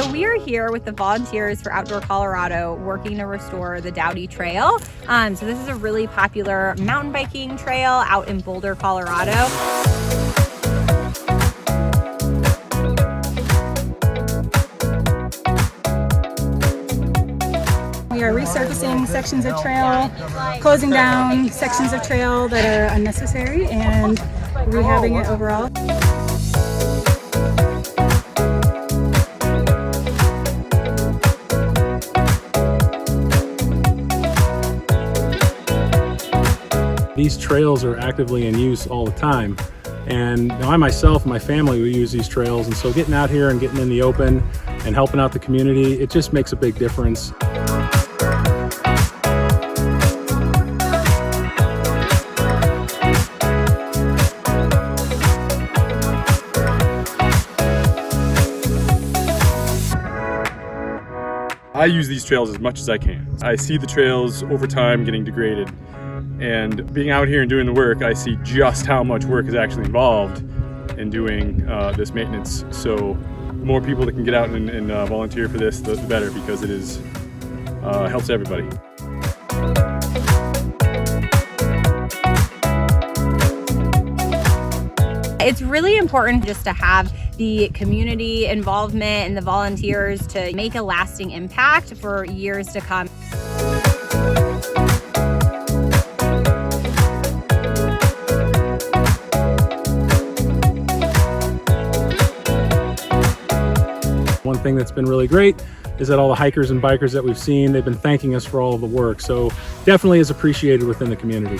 So we are here with the volunteers for Outdoor Colorado working to restore the Doudy Trail. So this is a really popular mountain biking trail out in Boulder, Colorado. We are resurfacing sections of trail, closing down sections of trail that are unnecessary, and rehabbing it overall. These trails are actively in use all the time, and I myself and my family, we use these trails, and so getting out here and getting in the open and helping out the community, it just makes a big difference. I use these trails as much as I can. I see the trails over time getting degraded, and being out here and doing the work, I see just how much work is actually involved in doing this maintenance. So the more people that can get out and volunteer for this, the better, because it is helps everybody. It's really important just to have the community involvement and the volunteers to make a lasting impact for years to come. One thing that's been really great is that all the hikers and bikers that we've seen, they've been thanking us for all of the work. So definitely is appreciated within the community.